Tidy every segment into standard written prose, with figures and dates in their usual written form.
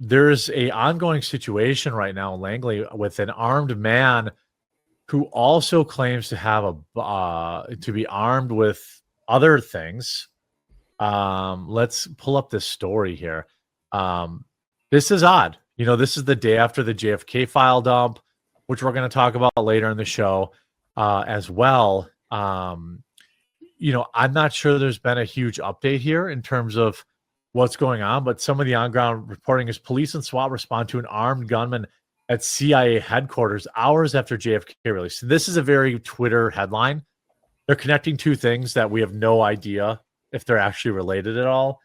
there's a ongoing situation right now in Langley with an armed man who also claims to have to be armed with other things. Let's pull up this story here. This is odd. This is the day after the JFK file dump, which we're going to talk about later in the show as well. I'm not sure there's been a huge update here in terms of what's going on, but some of the on-ground reporting is police and SWAT respond to an armed gunman at CIA headquarters hours after JFK release. So this is a very Twitter headline. They're connecting two things that we have no idea if they're actually related at all.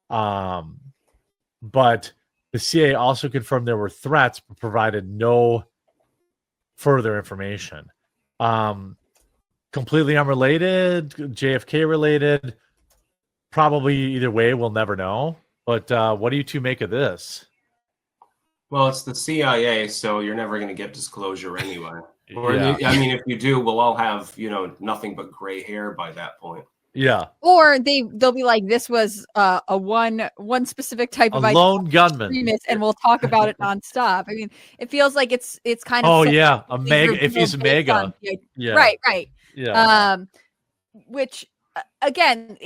But the CIA also confirmed there were threats, but provided no further information. Completely unrelated, JFK related. Probably either way, we'll never know. But what do you two make of this? Well, it's the CIA, so you're never going to get disclosure anyway. Or, Yeah. if you do, we'll all have, nothing but gray hair by that point. Yeah. Or they'll be like, this was a one specific type of lone gunman, and we'll talk about it nonstop. I mean, it feels like it's kind of a mega. If he's a mega, yeah, right, yeah. Which again,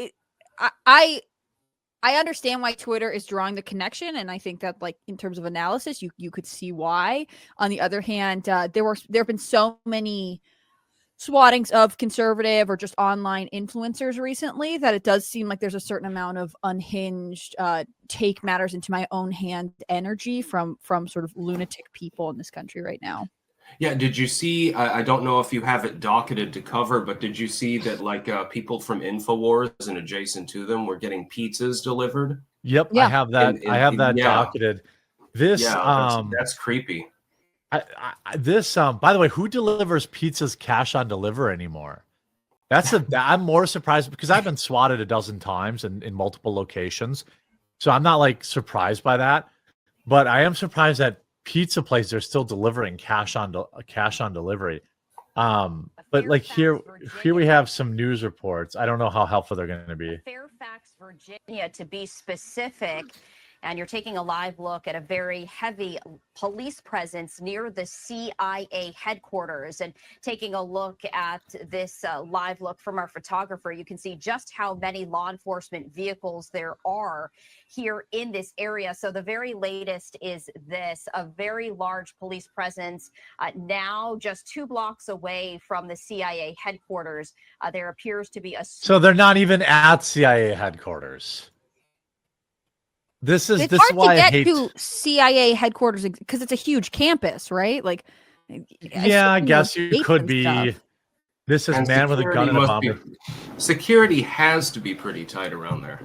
I understand why Twitter is drawing the connection, and I think that, like, in terms of analysis, you could see why. On the other hand, there have been so many swattings of conservative or just online influencers recently that it does seem like there's a certain amount of unhinged take matters into my own hand energy from sort of lunatic people in this country right now. Yeah, did you see, I don't know if you have it docketed to cover, but did you see that people from InfoWars and adjacent to them were getting pizzas delivered? Yep, yeah. I have that. I have that docketed. This that's creepy. By the way, who delivers pizzas cash on deliver anymore? I'm more surprised because I've been swatted a dozen times in multiple locations. So I'm not surprised by that, but I am surprised that pizza places are still delivering cash on delivery. But here we have some news reports. I don't know how helpful they're going to be. Fairfax, Virginia, to be specific. And you're taking a live look at a very heavy police presence near the CIA headquarters. And taking a look at this live look from our photographer, you can see just how many law enforcement vehicles there are here in this area. So the very latest is this, a very large police presence now just 2 blocks away from the CIA headquarters. There appears to be a... So they're not even at CIA headquarters. It's hard why to get I hate to CIA headquarters because it's a huge campus, right? I guess you could be. Stuff. This is man with a gun and a bomb. Security has to be pretty tight around there.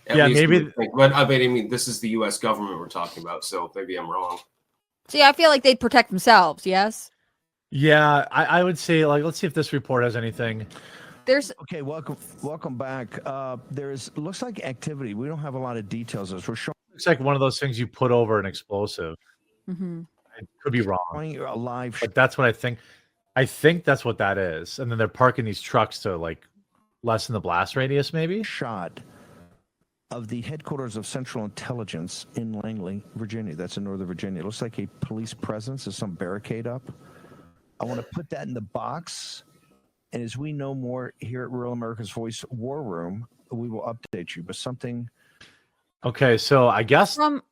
Maybe. But I mean, this is the U.S. government we're talking about, so maybe I'm wrong. See, I feel like they'd protect themselves. Yes. Yeah, I would say let's see if this report has anything. Okay, welcome back. Looks like activity. We don't have a lot of details as we're showing. Looks like one of those things you put over an explosive. Mm-hmm. I could be wrong. Alive, but that's what I think. I think that's what that is. And then they're parking these trucks to lessen the blast radius, maybe. Shot of the headquarters of Central Intelligence in Langley, Virginia. That's in Northern Virginia. It looks like a police presence. There's some barricade up. I want to put that in the box. And as we know more here at Rural America's Voice War Room, we will update you. But something. Okay, so I guess from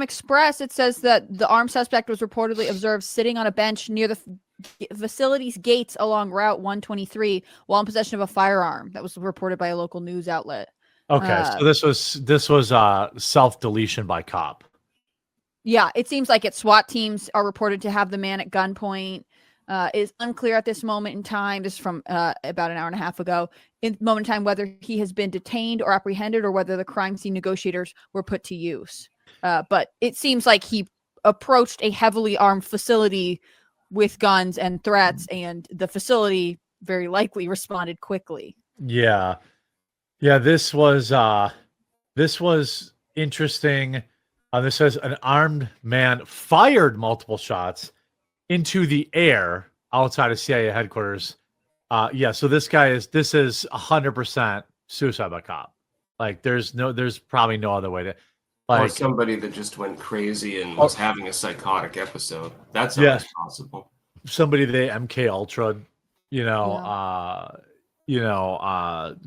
Express, it says that the armed suspect was reportedly observed sitting on a bench near the facility's gates along Route 123 while in possession of a firearm. That was reported by a local news outlet. Okay, so this was self-deletion by cop. Yeah, it seems like SWAT teams are reported to have the man at gunpoint. Is unclear at this moment in time. This is from about an hour and a half ago. In moment in time, whether he has been detained or apprehended, or whether the crime scene negotiators were put to use. But it seems like he approached a heavily armed facility with guns and threats, and the facility very likely responded quickly. Yeah. This was interesting. This says an armed man fired multiple shots into the air outside of CIA headquarters. So this is 100% suicide by cop. There's probably no other way to. Or Like, somebody that just went crazy and was having a psychotic episode. That's Yeah. always possible. somebody they MK Ultra,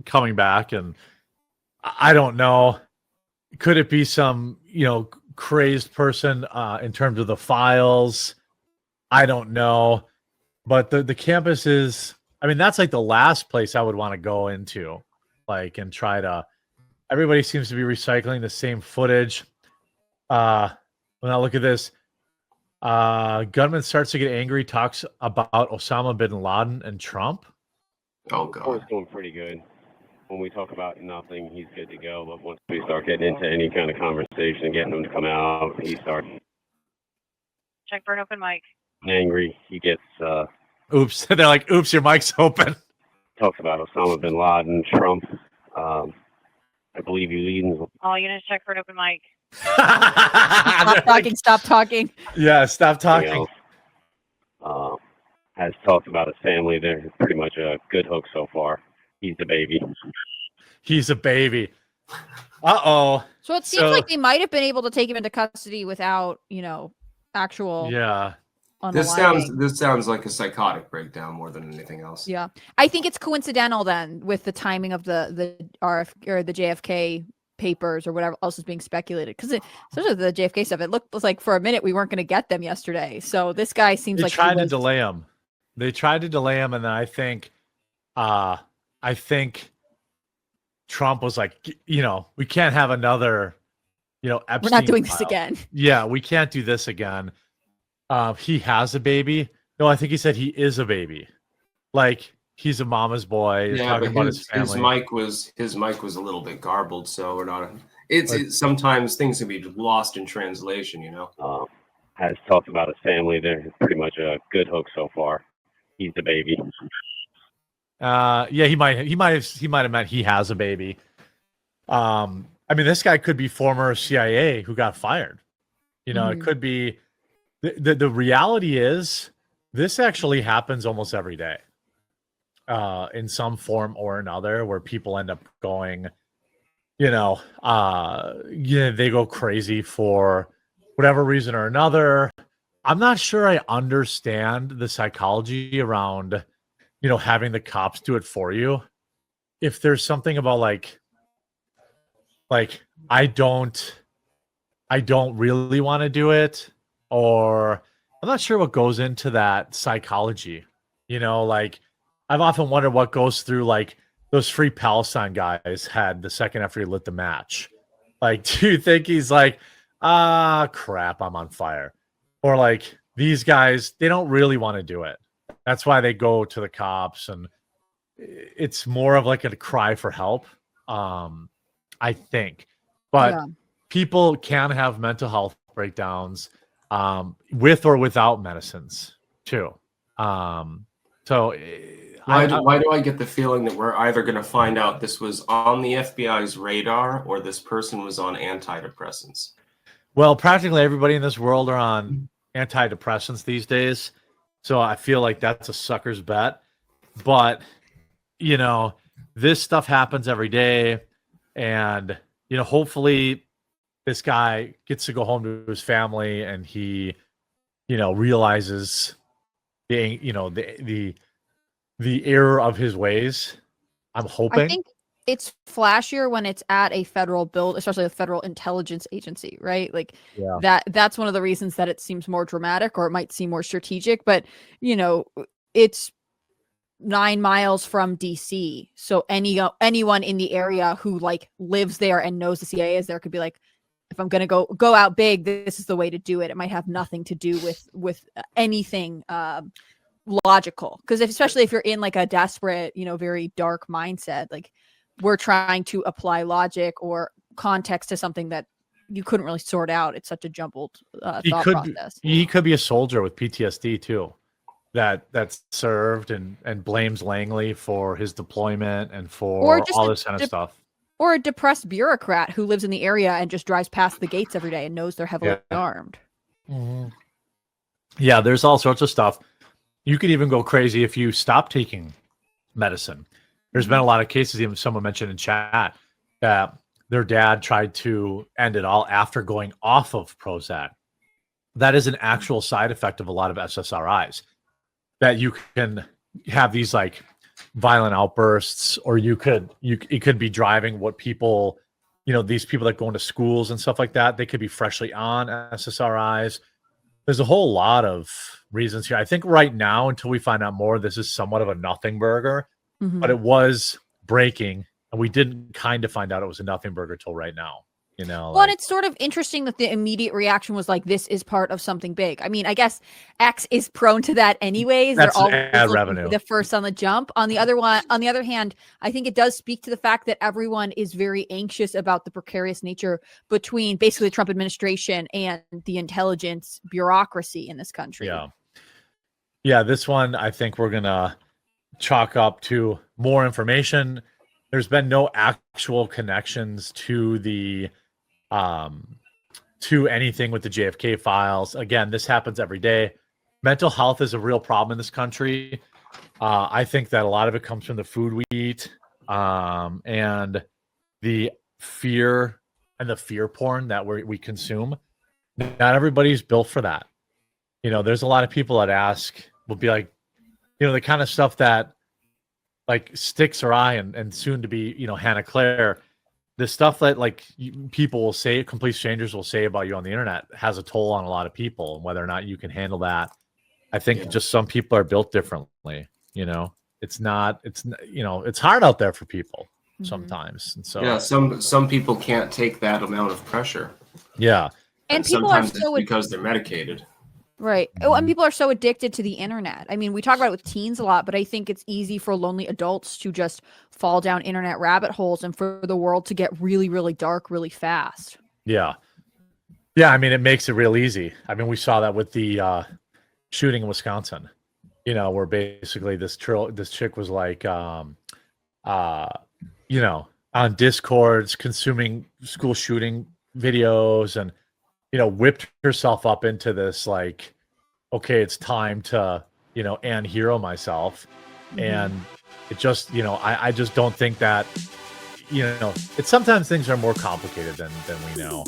coming back, and I don't know. Could it be some, crazed person in terms of the files? I don't know. But the campus is, I mean, that's like the last place I would want to go into, like, and try to. Everybody seems to be recycling the same footage. When I look at this, gunman starts to get angry, talks about Osama bin Laden and Trump. Oh It's God. going pretty good. When we talk about nothing, he's good to go. But once we start getting into any kind of conversation and getting him to come out, he starts Check for an open mic. angry. He gets Oops. They're like, oops, your mic's open. talks about Osama bin Laden, Trump. I believe he leads. All units check for an open mic. Stop talking. Stop talking. Yeah, stop talking. Else. Has talked about his family. They're pretty much a good hook so far. He's the baby. He's a baby. Uh-oh. So it seems like they might have been able to take him into custody without, actual Yeah. unaliving. This sounds like a psychotic breakdown more than anything else. Yeah, I think it's coincidental then with the timing of the RF or the JFK papers or whatever else is being speculated, because especially the JFK stuff, it looked like for a minute we weren't going to get them yesterday. So this guy seems They like tried to delay him. They tried to delay him, and then I think Trump was like, we can't have another, Epstein. we're not doing this file. again. Yeah, we can't do this again. He has a baby. No, I think he said he is a baby. Like, he's a mama's boy. He's Yeah, talking but about his family. his mic was a little bit garbled, so we're not. It's sometimes things can be lost in translation, Has talked about his family. They're pretty much a good hook so far. He's the baby. Yeah, he might have meant he has a baby. I mean, this guy could be former CIA who got fired. It could be. The reality is, this actually happens almost every day, in some form or another, where people end up going, they go crazy for whatever reason or another. I'm not sure I understand the psychology around, having the cops do it for you. If there's something about like I don't really want to do it, or I'm not sure what goes into that psychology. Like, I've often wondered what goes through, like, those Free Palestine guys had the second after he lit the match. Like, do you think he's like, crap, I'm on fire? Or like, these guys, they don't really want to do it. That's why they go to the cops, and it's more of like a cry for help, I think. But people can have mental health breakdowns, with or without medicines too. So why do I get the feeling that we're either going to find out this was on the FBI's radar or this person was on antidepressants? Well, practically everybody in this world are on antidepressants these days, so I feel like that's a sucker's bet. But this stuff happens every day, and hopefully this guy gets to go home to his family, and he, realizes the error of his ways. I'm hoping. I think it's flashier when it's at a federal build, especially a federal intelligence agency, right? Like, that's one of the reasons that it seems more dramatic, or it might seem more strategic. But it's 9 miles from DC, so anyone in the area who like lives there and knows the CIA is there could be like, if I'm going to go out big, this is the way to do it. It might have nothing to do with anything logical, because especially if you're in like a desperate, very dark mindset, like, we're trying to apply logic or context to something that you couldn't really sort out. It's such a jumbled thought process. He could be a soldier with PTSD too, that's served and blames Langley for his deployment and for all this kind of stuff. Or a depressed bureaucrat who lives in the area and just drives past the gates every day and knows they're heavily armed. Mm-hmm. Yeah, there's all sorts of stuff. You could even go crazy if you stop taking medicine. There's been a lot of cases, even someone mentioned in chat, that their dad tried to end it all after going off of Prozac. That is an actual side effect of a lot of SSRIs, that you can have these like violent outbursts, or it could be driving what people, these people that go into schools and stuff like that, they could be freshly on SSRIs. There's a whole lot of reasons here. I think right now, until we find out more, this is somewhat of a nothing burger, but it was breaking, and we didn't kind of find out it was a nothing burger till right now. Well, and it's sort of interesting that the immediate reaction was like, this is part of something big. I mean, I guess X is prone to that anyways. That's They're always ad revenue. the first on the jump. On the other hand, I think it does speak to the fact that everyone is very anxious about the precarious nature between basically the Trump administration and the intelligence bureaucracy in this country. Yeah, this one, I think we're going to chalk up to more information. There's been no actual connections to to anything with the JFK files. Again, this happens every day. Mental health is a real problem in this country. I think that a lot of it comes from the food we eat, and the fear porn that we consume. Not everybody's built for that. There's a lot of people that will be like, the kind of stuff that like Styx or I and soon to be, Hannah Claire, the stuff that like people will say, complete strangers will say about you on the internet has a toll on a lot of people, and whether or not you can handle that. I think just some people are built differently. It's hard out there for people sometimes. And so some people can't take that amount of pressure. Yeah. And people are sometimes it's because they're medicated. Right. Oh, and people are so addicted to the internet. I mean, we talk about it with teens a lot, but I think it's easy for lonely adults to just fall down internet rabbit holes and for the world to get really, really dark really fast. Yeah. Yeah. I mean, it makes it real easy. I mean, we saw that with the shooting in Wisconsin, where basically this chick was like, on Discords, consuming school shooting videos, and whipped herself up into this like, okay, it's time to, and hero myself. And it just, I just don't think that, it's sometimes things are more complicated than we know.